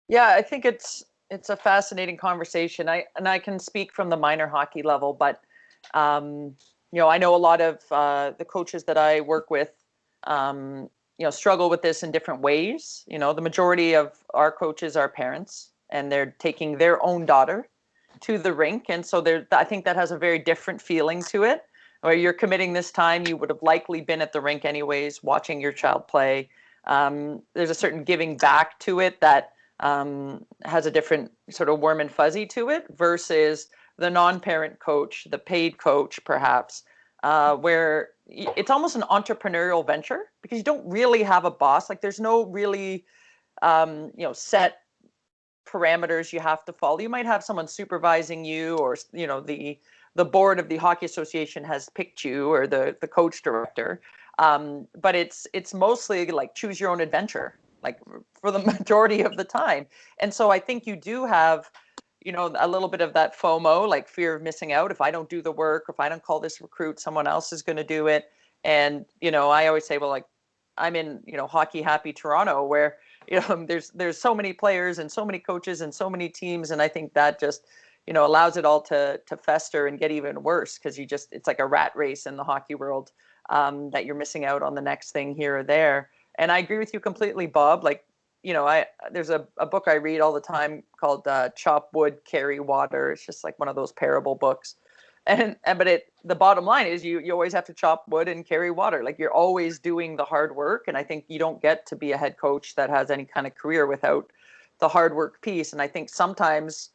Yeah, I think it's a fascinating conversation. I can speak from the minor hockey level, but um, I know a lot of the coaches that I work with, struggle with this in different ways. The majority of our coaches are parents, and they're taking their own daughter to the rink, and so I think that has a very different feeling to it. Where you're committing this time, you would have likely been at the rink anyways, watching your child play. There's a certain giving back to it that has a different sort of warm and fuzzy to it versus the non-parent coach, the paid coach, perhaps, where it's almost an entrepreneurial venture because you don't really have a boss. Like there's no really, set parameters you have to follow. You might have someone supervising you, or the board of the hockey association has picked you, or the coach director. But it's mostly like choose your own adventure, like for the majority of the time. And so I think you do have, a little bit of that FOMO, like fear of missing out. If I don't do the work, if I don't call this recruit, someone else is going to do it. And I always say, well, like I'm in hockey happy Toronto, where there's so many players and so many coaches and so many teams, and I think that just allows it all to fester and get even worse because it's like a rat race in the hockey world, that you're missing out on the next thing here or there. And I agree with you completely, Bob. Like I there's a book I read all the time called Chop Wood, Carry Water. It's just like one of those parable books. But the bottom line is you always have to chop wood and carry water. Like you're always doing the hard work. And I think you don't get to be a head coach that has any kind of career without the hard work piece. And I think sometimes,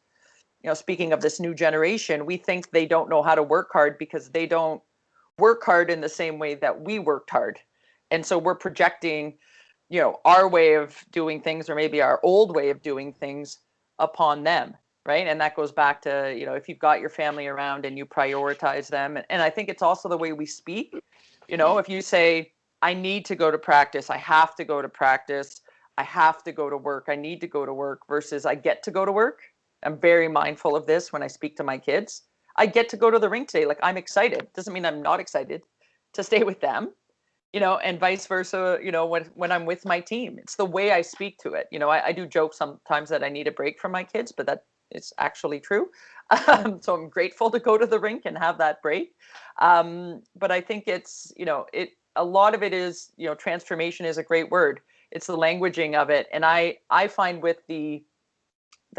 speaking of this new generation, we think they don't know how to work hard because they don't work hard in the same way that we worked hard. And so we're projecting, our way of doing things, or maybe our old way of doing things, upon them. Right. And that goes back to, if you've got your family around and you prioritize them. And I think it's also the way we speak. If you say, I need to go to practice, I have to go to practice, I have to go to work, I need to go to work, versus I get to go to work. I'm very mindful of this when I speak to my kids. I get to go to the rink today. Like I'm excited. Doesn't mean I'm not excited to stay with them, and vice versa, when I'm with my team. It's the way I speak to it. I do joke sometimes that I need a break from my kids, but that is actually true. So I'm grateful to go to the rink and have that break. But I think it's, a lot of it is, transformation is a great word. It's the languaging of it. And I find with the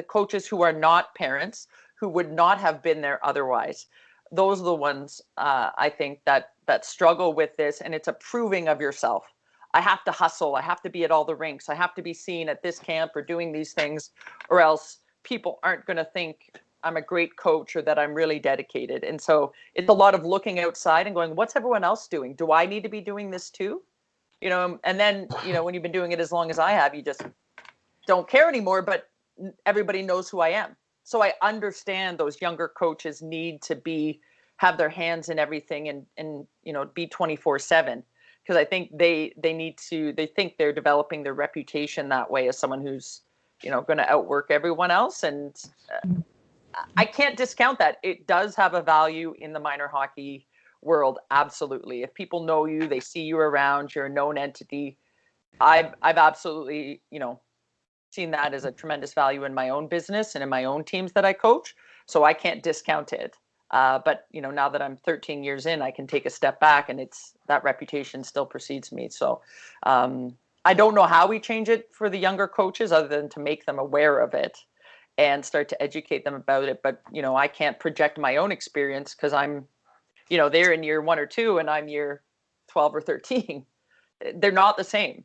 coaches who are not parents, who would not have been there otherwise, those are the ones, I think that struggle with this, and it's a proving of yourself. I have to hustle. I have to be at all the rinks. I have to be seen at this camp or doing these things, or else people aren't going to think I'm a great coach or that I'm really dedicated. And so it's a lot of looking outside and going, what's everyone else doing? Do I need to be doing this too? And then, when you've been doing it as long as I have, you just don't care anymore, but everybody knows who I am. So I understand those younger coaches need to have their hands in everything and be 24/7, because I think they think they're developing their reputation that way as someone who's going to outwork everyone else. And I can't discount that. It does have a value in the minor hockey world. Absolutely. If people know you, they see you around, you're a known entity. I've absolutely, seen that as a tremendous value in my own business and in my own teams that I coach. So I can't discount it. But now that I'm 13 years in, I can take a step back, and that reputation still precedes me. So I don't know how we change it for the younger coaches other than to make them aware of it and start to educate them about it. But, I can't project my own experience because I'm, they're in year 1 or 2 and I'm year 12 or 13. They're not the same.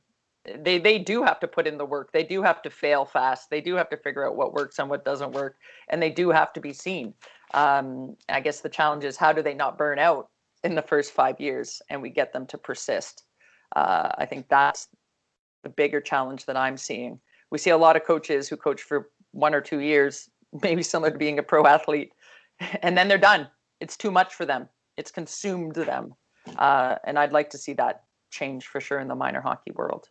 They do have to put in the work. They do have to fail fast. They do have to figure out what works and what doesn't work. And they do have to be seen. I guess the challenge is, how do they not burn out in the first 5 years and we get them to persist? I think that's the bigger challenge that I'm seeing. We see a lot of coaches who coach for 1 or 2 years, maybe similar to being a pro athlete, and then they're done. It's too much for them. It's consumed them. And I'd like to see that change for sure in the minor hockey world.